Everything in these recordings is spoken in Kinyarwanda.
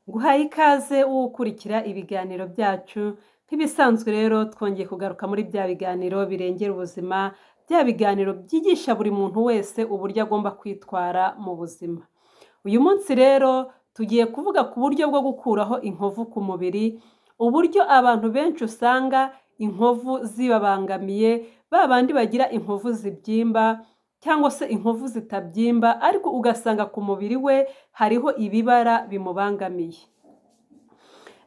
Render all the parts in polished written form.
Nguhaye ikaze ukurikira ibiganiro byacu nk'ibisanzwe rero twongeye kugaruka muri bya biganiro birengera ubuzima, bya biganiro byigisha buri muntu wese uburyo agomba kwitwara mu buzima. Uyu munsi rero tugiye kuvuga ku buryo bwo gukuraho inkovu ku mubiri, uburyo abantu benshi usanga inkovu zibabangamiye, ba bandi bagira inkovu zibyimba cyangwa se inkovu zitabyimba ariko ugasanga ku mubiri we hariho ibibara bimubangamiye.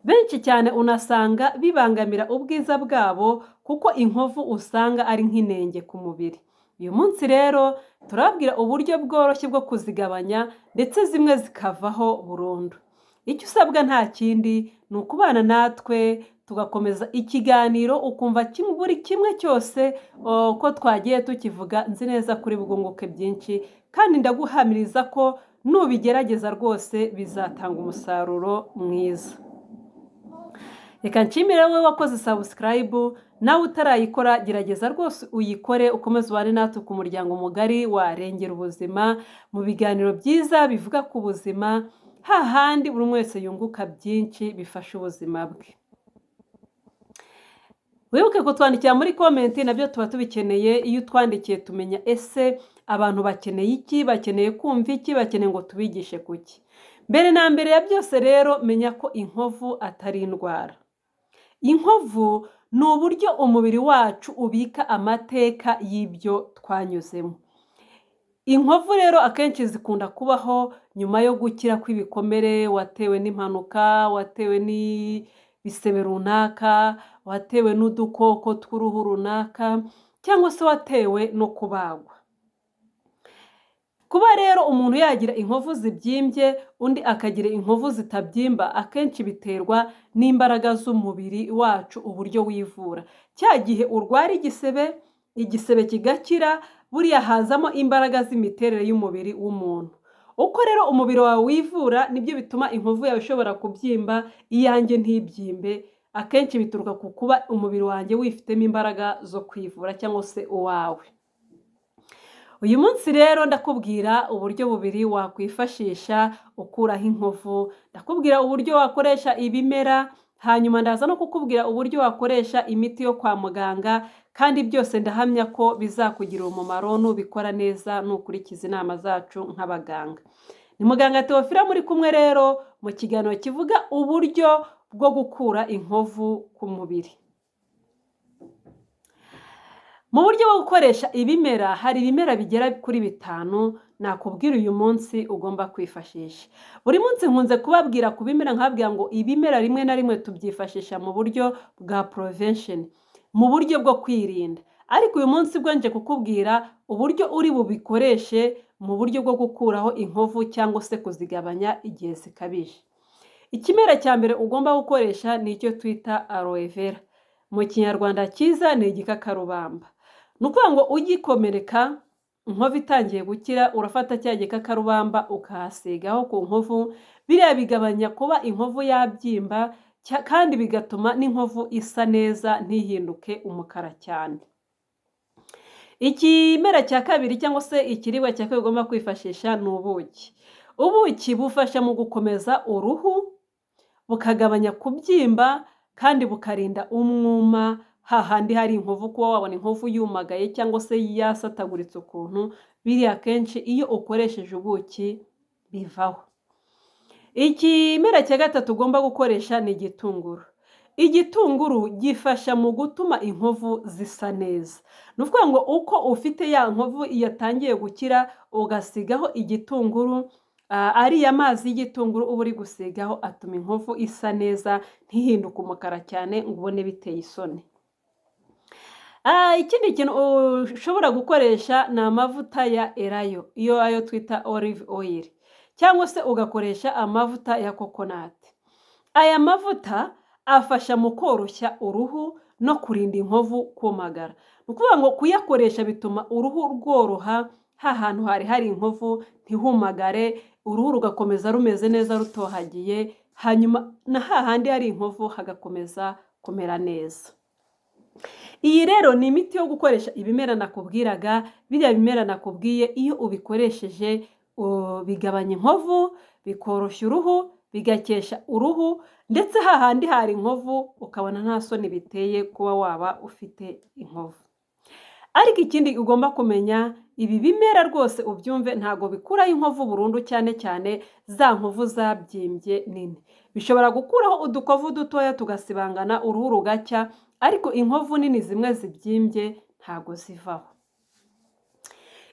Benshi cyane unasanga bibangamira ubwiza bwabo kuko inkovu usanga ari nk'inenge ku mubiri. Uyu munsi rero turababwira uburyo bworoshye bwo kuzigabanya ndetse zimwe zikavaho burundu. Icyo usabwa nta kindi ni ukubana natwe tugakomeza ikiganiro ukumva buri kimwe cyose uko twagiye tukivuga, nzi neza kuri bwunguke byinshi kandi ndaguhamiriza ko nubigerageza rwose bizatanga umusaruro mwiza. Reka nshimire wowe wakoze subscribe, nawe utarayikora gerageza rwose uyikore ukomeze ubane natwe ku muryango mugari warengera ubuzima, mu biganiro byiza bivuga ku buzima, hahandi buri wese yunguka byinshi bifasha ubuzima bwe. Wibuke kutwandikira muri komenti, nabyo tuba tubikeneye. Iyo utwandikiye tumenya ese abantu bakeneye iki, bakeneye kumva iki, bakeneye ngo tubigishe kuki. Mbere na mbere ya byose rero menya ko inkovu atari indwara. Inkovu ni uburyo umubiri wacu ubika amateka y'ibyo twanyuzemo. Inkovu rero akenshi zikunda kubaho nyuma yo gukira kw'ibikomere watewe n'impanuka, watewe n'ibisebe runaka, watewe n'udukoko tw'uruhu runaka cyangwa se watewe no kubagwa. Kuba rero umuntu yagira inkovu zibyimbye undi akagira inkovu zitabyimba akenshi biterwa n'imbaraga z'umubiri wacu uburyo wivura. Cya gihe urwara igisebe kigakira, buriya hazamo imbaraga z'imiterere y'umubiri w'umuntu. Uko rero umubiri wawe wivura nibyo bituma inkovu yawe ishobora kubyimba, iyanjye ntibyimbe. Akenshi bituruka ku kuba umubiri wanjye wifitemo imbaraga zo kwivura cyangwa se uwawe. Uyu munsi rero ndakubwira uburyo bubiri wakwifashisha ukuraho inkovu. Ndakubwira uburyo wakoresha ibimera, hanyuma ndaza no kukubwira uburyo wakoresha imiti yo kwa muganga, kandi byose ndahamya ko bizakugirira umumaro nubikora neza, nukurikiza inama zacu nk'abaganga. Ni muganga Theophila muri kumwe rero mu kiganiro kivuga uburyo bwo gukura inkovu ku mubiri. Mu buryo bwo gukoresha ibimera, hari ibimera bigera kuri 5 nakubwira uyu munsi ugomba kwifashisha. Buri munsi nkunze kubabwira ku bimera, nkababwira ngo ibimera rimwe na rimwe tubyifashisha mu buryo bwa prevention, mu buryo bwo kwirinda. Ariko uyu munsi bwo nje kukubwira uburyo uri bubikoreshe mu buryo bwo gukuraho inkovu cyangwa se kuzigabanya igihe zikabije. Ikimera cya mbere ugomba gukoresha ni icyo twita aloe vera. Mu kinyarwanda cyiza ni igikakarubamba. Ni ukuvuga ngo ugikomereka, inkovu itangiye gukira, urafata cya gikakarubamba ukahasigaho ku nkovu. Biriya bigabanya kuba inkovu yabyimba kandi bigatuma n'inkovu isa neza ntihinduke umukara cyane. Ikimera cya kabiri cyangwa se ikiribwa cya kabiri ugomba kwifashisha ni ubuki. Ubuki bufasha mu gukomeza uruhu, bukagabanya kubyimba kandi bukarinda umwuma. Hahandi hari inkovu, kuba wabona inkovu yumagaye cyangwa se yasataguritse ukuntu, biriya kenshi iyo ukoresheje ubuki bivaho. Ikimera cya gatatu ugomba gukoresha ni igitunguru. Igitunguru gifasha mu gutuma inkovu zisa neza. Ni ukuvuga ngo uko ufite ya nkovu yatangiye gukira ugasigaho igitunguru, ariya mazi y'igitunguru uba uri gusigaho atuma inkovu isa neza ntihinduke umukara cyane ngo ubone biteye isoni. Ikindi kintu ushobora gukoresha ni amavuta ya elayo, ayo twita olive oil, cyangwa se ugakoresha amavuta ya coconut. Aya mavuta afasha mu koroshya uruhu no kurinda inkovu kumagara. Ni ukuvuga ngo kuyakoresha bituma uruhu rworoha, hahantu hari inkovu ntihumagare, uruhu rugakomeza rumeze neza rutohagiye, hanyuma na hahandi hari inkovu hagakomeza kumera neza. Iyi rero ni imiti yo gukoresha ibimera nakubwiraga. Biriya bimera nakubwiye iyo ubikoresheje bigabanya inkovu, bikoroshya uruhu bigakesha uruhu, ndetse hahandi hari inkovu ukabona nta soni biteye kuba waba ufite inkovu. Ariko ikindi ugomba kumenya, ibi bimera rwose ubyumve ntago bikuraho inkovu burundu, cyane cyane za nkovu zabyimbye nini. Bishobora gukuraho udukovu dutoya tugasibangana uruhu rugacya, ariko inkovu nini zimwe zibyimbye ntago zivaho.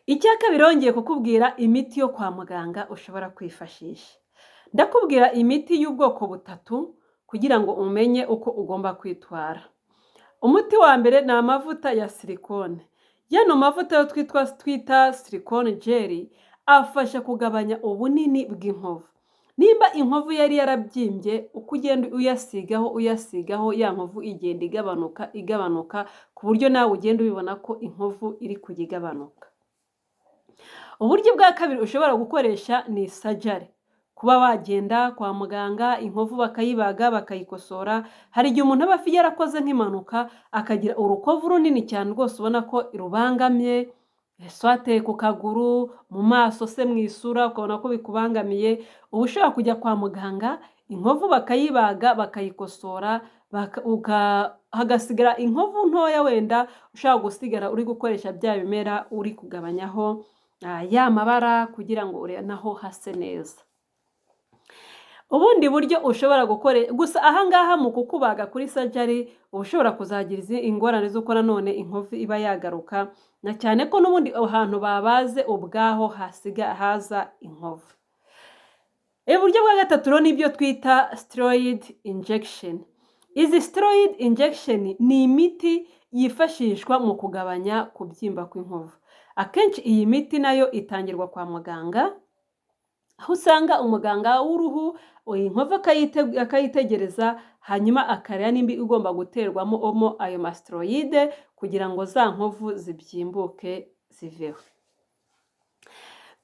Icya kabiri yongeye kukubwira imiti yo kwa muganga ushobora kwifashisha. Ndakubwira imiti y'ubwoko butatu kugira ngo umenye uko ugomba kwitwara. Umuti wa mbere ni amavuta ya silikone. Yano mavuta yo twita silikone gel afasha kugabanya ubunini bw'inkovu. Nimba inkovu yari yarabyimbye, uko ugenda uyasigaho ya nkovu igenda igabanuka ku buryo nawe ugenda ubibona ko inkovu iri kujya igabanuka. Uburyo bwa kabiri ushobora gukoresha ni surgery. Kuba wagenda kwa muganga inkovu bakayibaga bakayikosora. Hari igihe umuntu aba yarakoze nk'impanuka akagira urukovu runini cyane rwose ubona ko rubangamye, swate ku kaguru, mu maso se mu isura ukabona ko bikubangamiye. Uba ushobora kujya kwa muganga inkovu bakayibaga bakayikosora, hagasigara inkovu ntoya wenda ushobora gusigara uri gukoresha bya bimera uri kugabanyaho ya mabara kugira ngo naho hase neza. Ubundi buryo ushobora gukoresha, gusa ahangaha mu kukubaga kuri surgery ushobora kuzagira ingorane z'uko nanone inkovu iba yagaruka, na cyane ko n'ubundi ahantu babaze ubwaho haza inkovu. Uburyo bwa gatatu rero nibyo twita steroid injection. Izi steroid injection ni imiti yifashishwa mu kugabanya kubyimba kw'inkovu. Akenshi iyi miti nayo itangirwa kwa muganga, aho usanga umuganga w'uruhu inkovu akayitegereza, hanyuma akareba nimba igomba guterwamo ayo masiteroide kugira ngo za nkovu zibyimbuke ziveho.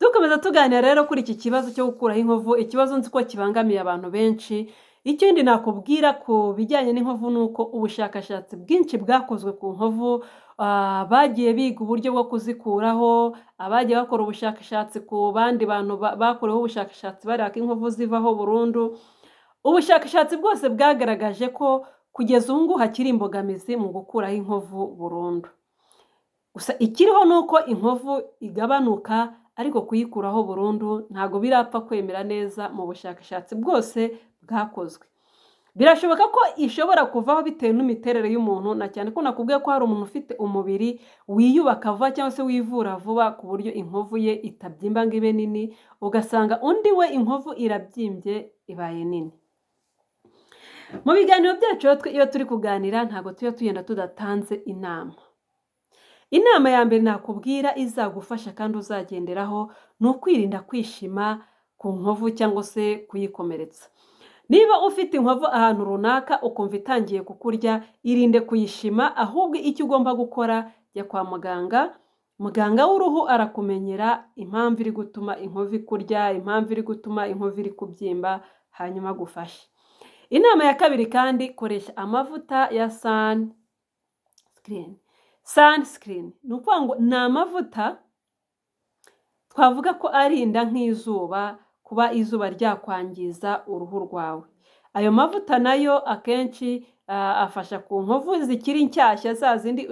Dukomeza tuganira rero kuri iki kibazo cyo gukuraho inkovu, ikibazo nzi ko kibangamiye abantu benshi. Ikindi nakubwira ku bijyanye n'inkovu ni uko ubushakashatsi bwinshi bwakozwe ku nkovu, bagiye biga uburyo bwo kuzikuraho, abagiye bakora ubushakashatsi ku bandi bantu bakoreweho ubushakashatsi bareba ko inkovu zivaho burundu. Ubushakashatsi bwose bwagaragaje ko kugeza ubu ngubu hakiri imbogamizi mu gukuraho inkovu burundu. Gusa ikiriho ni uko inkovu igabanuka, ariko kuyikuraho burundu ntabwo birapfa kwemera neza mu bushakashatsi bwose bwakozwe. Birashoboka ko ishobora kuvaho bitewe n'imiterere y'umuntu, na cyane ko nakubwiye ko hari umuntu ufite umubiri wiyubaka vuba cyangwa se wivura vuba ku buryo inkovu ye itabyimba ngo ibe nini, ugasanga undi we inkovu irabyimbye ibaye nini. Mu biganiro byacu iyo turi kuganira ntabwo tuba tugenda tudatanze inama. Inama ya mbere nakubwira izagufasha kandi uzagenderaho ni ukwirinda kwishima ku nkovu cyangwa se kuyikomeretsa. Niba ufite inkovu ahantu runaka ukumva itangiye kukurya, irinde kuyishima, ahubwo icyo ugomba gukora jya kwa muganga. Muganga w'uruhu arakumenyera impamvu iri gutuma inkovu ikurya, impamvu iri gutuma inkovu iri kubyimba, hanyuma agufashe. Inama ya kabiri kandi, koresha amavuta ya sunscreen. Ni ukuvuga ngo ni amavuta twavuga ko arinda nk'izuba, kuba izuba ryakwangiza uruhu rwawe. Ayo mavuta nayo akenshi afasha ku nkovu zikiri nshyashya, za zindi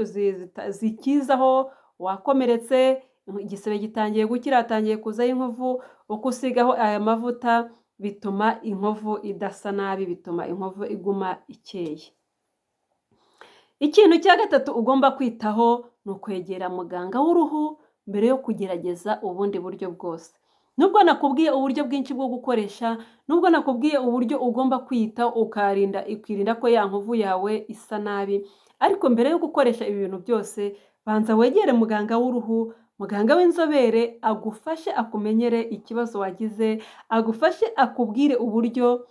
zikizaho wakomeretse, igisebe gitangiye gukira, hatangiye kuzaho inkovu, uko usigaho aya mavuta bituma inkovu idasa nabi, bituma inkovu iguma ikeye. Ikintu cya gatatu ugomba kwitaho ni ukwegera muganga w'uruhu mbere yo kugerageza ubundi buryo bwose. Nubwo nakubwiye uburyo bwinshi bwo gukoresha, nubwo nakubwiye uburyo ugomba kwita ukirinda ko ya nkovu yawe isa nabi, ariko mbere yo gukoresha ibi bintu byose banza wegere muganga w'uruhu, muganga w'inzobere agufashe, akumenyere ikibazo wagize, agufashe akubwire uburyo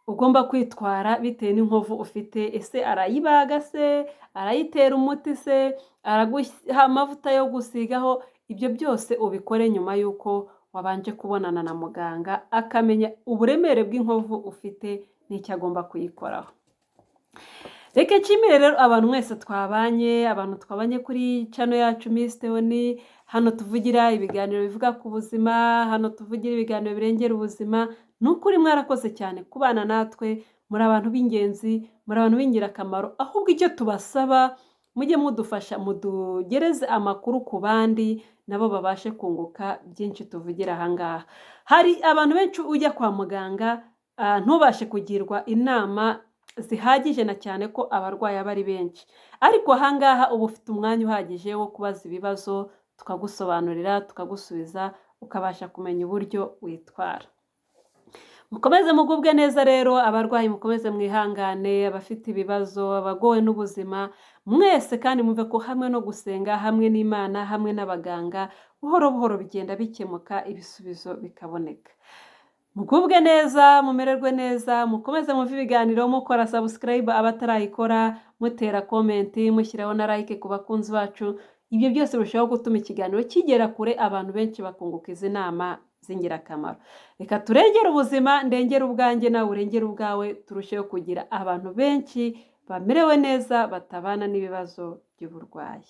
ugomba kwitwara bitewe n'inkovu ufite. Ese arayibaga se, arayitera umuti se, araguha amavuta yo gusigaho? Ibyo byose ubikore nyuma y'uko wabanje kubonana na muganga, akamenya uburemere bw'inkovu ufite n'icyo agomba kuyikoraho. Reka nshimire rero abantu mwese twabanye kuri channel yacu Miss Theoni. Hano tuvugira ibiganiro bivuga ku buzima, hano tuvugira ibiganiro birengera ubuzima. ni ukuri mwarakoze cyane kubana natwe, muri abantu b'ingenzi, muri abantu b'ingirakamaro, ahubwo icyo tubasaba mujye mudufasha mutugereze amakuru ku bandi nabo babashe kunguka byinshi tuvugira aha ngaha. Hari abantu benshi ujya kwa muganga ntubashe kugirwa inama zihagije na cyane ko abarwayi aba ari benshi, ariko aha ngaha uba ufite umwanya uhagije wo kubaza ibibazo tukagusobanurira tukagusubiza ukabasha kumenya uburyo witwara. Mukomeze mugubwe neza rero, abarwayi mukomeze mwihangane, abafite ibibazo, abagowe n'ubuzima, mwese kandi mwumve ko hamwe no gusenga, hamwe n'Imana, hamwe n'abaganga, buhoro buhoro bigenda bikemuka, ibisubizo bikaboneka. Mugubwe neza, mumererwe neza, mukomeze mumve ibiganiro, mukora subscribe abatarayikora, mutera comment, mushyiraho na like ku bakunzi bacu. Ibyo byose birushaho gutuma ikiganiro kigera kure, abantu benshi bakunguka izi nama z'ingirakamaro. Reka turengere ubuzima, ndengere ubwanjye nawe urengere ubwawe, turusheho kugira abantu benshi bamerewe neza batabana n'ibibazo by'uburwayi.